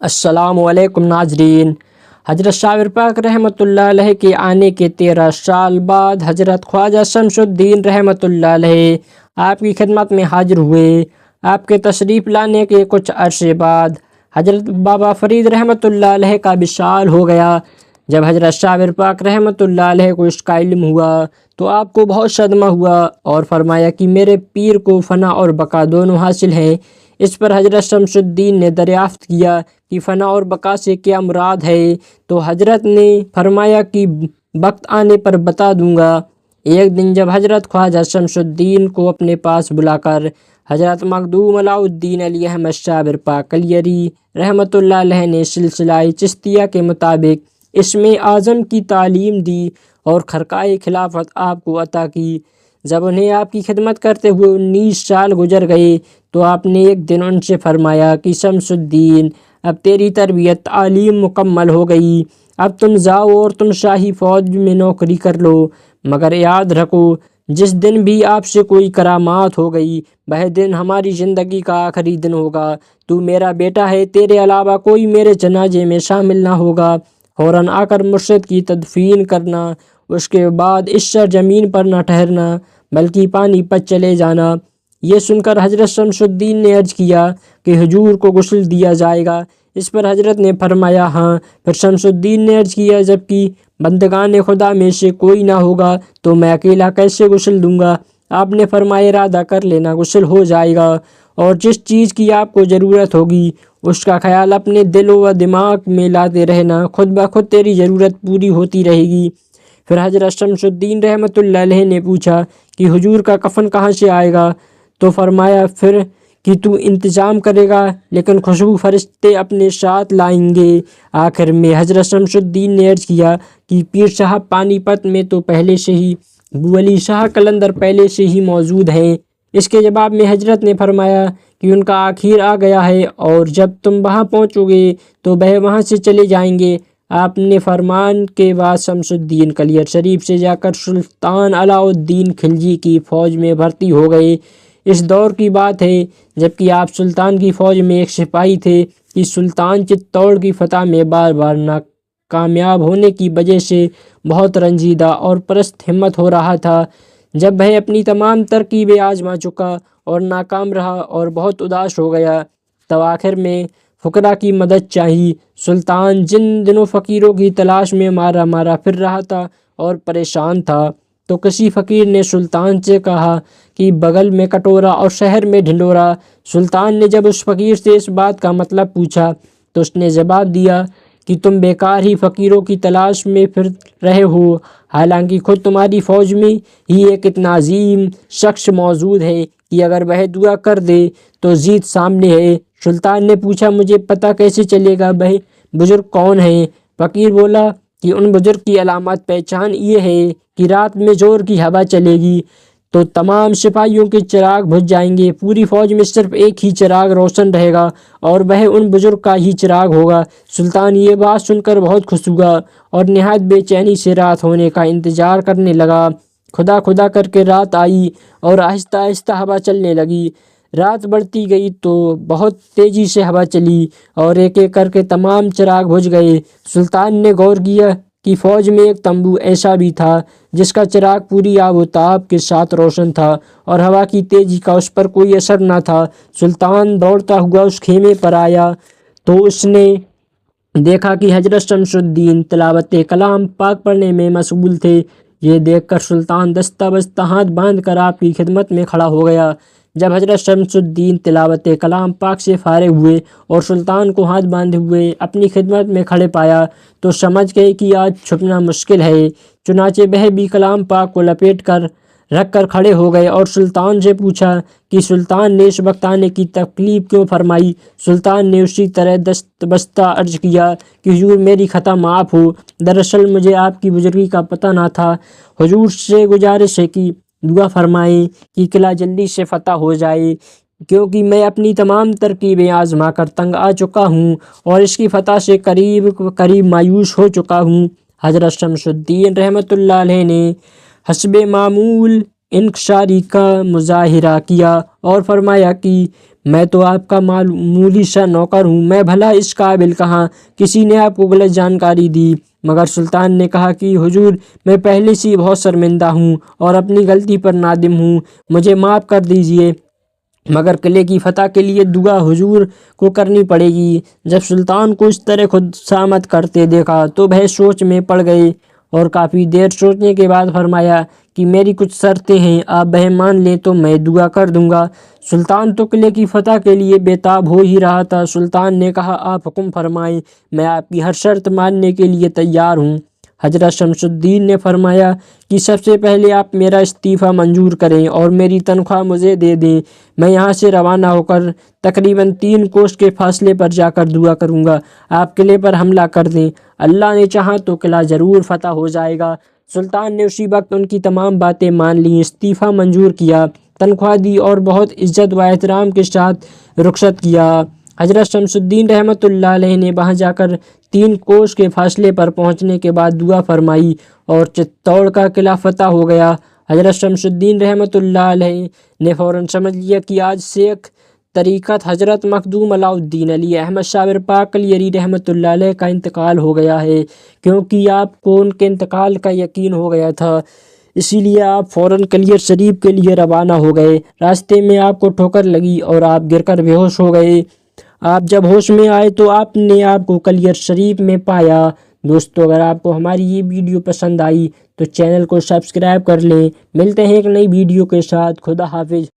السلام علیکم ناظرین۔ حضرت شاہ پاک رحمۃ اللہ علیہ کے آنے کے 13 سال بعد حضرت خواجہ شمس الدین رحمۃ اللہ علیہ آپ کی خدمت میں حاضر ہوئے۔ آپ کے تشریف لانے کے کچھ عرصے بعد حضرت بابا فرید رحمۃ اللہ علیہ کا وصال ہو گیا۔ جب حضرت شاہ پاک رحمۃ اللہ علیہ کو اس کا علم ہوا تو آپ کو بہت صدمہ ہوا اور فرمایا کہ میرے پیر کو فنا اور بقا دونوں حاصل ہیں۔ اس پر حضرت شمس الدین نے دریافت کیا کہ فنا اور بقا سے کیا مراد ہے، تو حضرت نے فرمایا کہ وقت آنے پر بتا دوں گا۔ ایک دن جب حضرت خواجہ شمس الدین کو اپنے پاس بلا کر حضرت مخدوم علاء الدین علی احمد شاہ پاک کلیری رحمۃ اللہ علیہ نے سلسلہ چشتیہ کے مطابق اسم اعظم کی تعلیم دی اور خرقۂ خلافت آپ کو عطا کی۔ جب انہیں آپ کی خدمت کرتے ہوئے 19 سال گزر گئے تو آپ نے ایک دن ان سے فرمایا کہ شمس الدین، اب تیری تربیت تعلیم مکمل ہو گئی، اب تم جاؤ اور تم شاہی فوج میں نوکری کر لو، مگر یاد رکھو جس دن بھی آپ سے کوئی کرامات ہو گئی وہ دن ہماری زندگی کا آخری دن ہوگا۔ تو میرا بیٹا ہے، تیرے علاوہ کوئی میرے جنازے میں شامل نہ ہوگا۔ فوراً آ کر مرشد کی تدفین کرنا، اس کے بعد اس سرزمین پر نہ ٹھہرنا بلکہ پانی پر چلے جانا۔ یہ سن کر حضرت شمس الدین نے عرض کیا کہ حضور کو غسل دیا جائے گا؟ اس پر حضرت نے فرمایا ہاں۔ پھر شمس الدین نے عرض کیا جبکہ بندگان خدا میں سے کوئی نہ ہوگا تو میں اکیلا کیسے غسل دوں گا؟ آپ نے فرمایا ارادہ کر لینا، غسل ہو جائے گا، اور جس چیز کی آپ کو ضرورت ہوگی اس کا خیال اپنے دل و دماغ میں لاتے رہنا، خود بخود تیری ضرورت پوری ہوتی رہے گی۔ پھر حضرت شمس الدین رحمۃ اللہ علیہ نے پوچھا کہ حضور کا کفن کہاں سے آئے گا؟ تو فرمایا پھر کہ تو انتظام کرے گا، لیکن خوشبو فرشتے اپنے ساتھ لائیں گے۔ آخر میں حضرت شمس الدین نے عرض کیا کہ پیر صاحب پانی پت میں تو پہلے سے ہی، ولی شاہ قلندر پہلے سے ہی موجود ہیں۔ اس کے جواب میں حضرت نے فرمایا کہ ان کا آخر آ گیا ہے اور جب تم وہاں پہنچو گے تو وہ وہاں سے چلے جائیں گے۔ آپ نے فرمان کے بعد شمس الدین کلیر شریف سے جا کر سلطان علاء الدین خلجی کی فوج میں بھرتی ہو گئے۔ اس دور کی بات ہے جبکہ آپ سلطان کی فوج میں ایک سپاہی تھے کہ سلطان چتور کی فتح میں بار بار ناکامیاب ہونے کی وجہ سے بہت رنجیدہ اور پست ہمت ہو رہا تھا۔ جب وہ اپنی تمام ترکیبیں آزما چکا اور ناکام رہا اور بہت اداس ہو گیا، تب آخر میں فقراء کی مدد چاہی۔ سلطان جن دنوں فقیروں کی تلاش میں مارا مارا پھر رہا تھا اور پریشان تھا، تو کسی فقیر نے سلطان سے کہا کہ بغل میں کٹورا اور شہر میں ڈھنڈورا۔ سلطان نے جب اس فقیر سے اس بات کا مطلب پوچھا تو اس نے جواب دیا کہ تم بیکار ہی فقیروں کی تلاش میں پھر رہے ہو، حالانکہ خود تمہاری فوج میں ہی ایک اتنا عظیم شخص موجود ہے کہ اگر وہ دعا کر دے تو جیت سامنے ہے۔ سلطان نے پوچھا مجھے پتہ کیسے چلے گا وہ بزرگ کون ہیں؟ فقیر بولا کہ ان بزرگ کی علامت پہچان یہ ہے کہ رات میں زور کی ہوا چلے گی تو تمام سپاہیوں کے چراغ بجھ جائیں گے، پوری فوج میں صرف ایک ہی چراغ روشن رہے گا اور وہ ان بزرگ کا ہی چراغ ہوگا۔ سلطان یہ بات سن کر بہت خوش ہوا اور نہایت بے چینی سے رات ہونے کا انتظار کرنے لگا۔ خدا خدا کر کے رات آئی اور آہستہ آہستہ ہوا چلنے لگی۔ رات بڑھتی گئی تو بہت تیزی سے ہوا چلی اور ایک ایک کر کے تمام چراغ بجھ گئے۔ سلطان نے غور کیا کہ فوج میں ایک تمبو ایسا بھی تھا جس کا چراغ پوری آب و تاب کے ساتھ روشن تھا اور ہوا کی تیزی کا اس پر کوئی اثر نہ تھا۔ سلطان دوڑتا ہوا اس خیمے پر آیا تو اس نے دیکھا کہ حضرت شمس الدین تلاوت کلام پاک پڑھنے میں مشغول تھے۔ یہ دیکھ کر سلطان دستہ بستہ ہاتھ باندھ کر آپ کی خدمت میں کھڑا ہو گیا۔ جب حضرت شمس الدین تلاوت کلام پاک سے فارغ ہوئے اور سلطان کو ہاتھ باندھے ہوئے اپنی خدمت میں کھڑے پایا تو سمجھ گئے کہ آج چھپنا مشکل ہے۔ چنانچہ وہ بھی کلام پاک کو لپیٹ کر رکھ کر کھڑے ہو گئے اور سلطان سے پوچھا کہ سلطان نے اس وقت آنے کی تکلیف کیوں فرمائی؟ سلطان نے اسی طرح دست بستہ عرض کیا کہ حضور میری خطا معاف ہو، دراصل مجھے آپ کی بزرگی کا پتہ نہ تھا۔ حضور سے گزارش ہے کہ دعا فرمائیں کہ قلعہ جلدی سے فتح ہو جائے، کیونکہ میں اپنی تمام ترکیبیں آزما کر تنگ آ چکا ہوں اور اس کی فتح سے قریب قریب مایوس ہو چکا ہوں۔ حضرت شمس الدین رحمۃ اللہ علیہ نے حسب معمول انکساری کا مظاہرہ کیا اور فرمایا کہ میں تو آپ کا معمولی سا نوکر ہوں، میں بھلا اس قابل کہاں کسی نے آپ کو غلط جانکاری دی۔ مگر سلطان نے کہا کہ حضور، میں پہلے سے بہت شرمندہ ہوں اور اپنی غلطی پر نادم ہوں، مجھے معاف کر دیجیے، مگر قلعے کی فتح کے لیے دعا حضور کو کرنی پڑے گی۔ جب سلطان کو اس طرح خود سامت کرتے دیکھا تو وہ سوچ میں پڑ گئے اور کافی دیر سوچنے کے بعد فرمایا کہ میری کچھ شرطیں ہیں، آپ وہ مان لیں تو میں دعا کر دوں گا۔ سلطان تو قلعے کی فتح کے لیے بےتاب ہو ہی رہا تھا۔ سلطان نے کہا، آپ حکم فرمائیں، میں آپ کی ہر شرط ماننے کے لیے تیار ہوں۔ حضرت شمس الدین نے فرمایا کہ سب سے پہلے آپ میرا استعفیٰ منظور کریں اور میری تنخواہ مجھے دے دیں، میں یہاں سے روانہ ہو کر تقریباً 3 کوس کے فاصلے پر جا کر دعا کروں گا، آپ قلعے پر حملہ کر دیں، اللہ نے چاہا تو قلعہ ضرور فتح ہو جائے گا۔ سلطان نے اسی وقت ان کی تمام باتیں مان لیں، استعفیٰ منظور کیا، تنخواہ دی اور بہت عزت و احترام کے ساتھ رخصت کیا۔ حضرت شمس الدین رحمۃ اللہ علیہ نے وہاں جا کر 3 کوس کے فاصلے پر پہنچنے کے بعد دعا فرمائی اور چتوڑ کا قلعہ فتح ہو گیا۔ حضرت شمس الدین رحمۃ اللہ علیہ نے فوراً سمجھ لیا کہ آج سیکھ طریقت حضرت مخدوم علاء الدین علی احمد شاور پاک علیری رحمۃ اللہ علیہ کا انتقال ہو گیا ہے، کیونکہ آپ کو ان کے انتقال کا یقین ہو گیا تھا، اسی لیے آپ فوراً قلعہ شریف کے لیے روانہ ہو گئے۔ راستے میں آپ کو ٹھوکر لگی اور آپ گر کر بے ہوش ہو گئے۔ آپ جب ہوش میں آئے تو آپ نے آپ کو قلعہ شریف میں پایا۔ دوستو، اگر آپ کو ہماری یہ ویڈیو پسند آئی تو چینل کو سبسکرائب کر لیں۔ ملتے ہیں ایک نئی ویڈیو کے ساتھ۔ خدا حافظ۔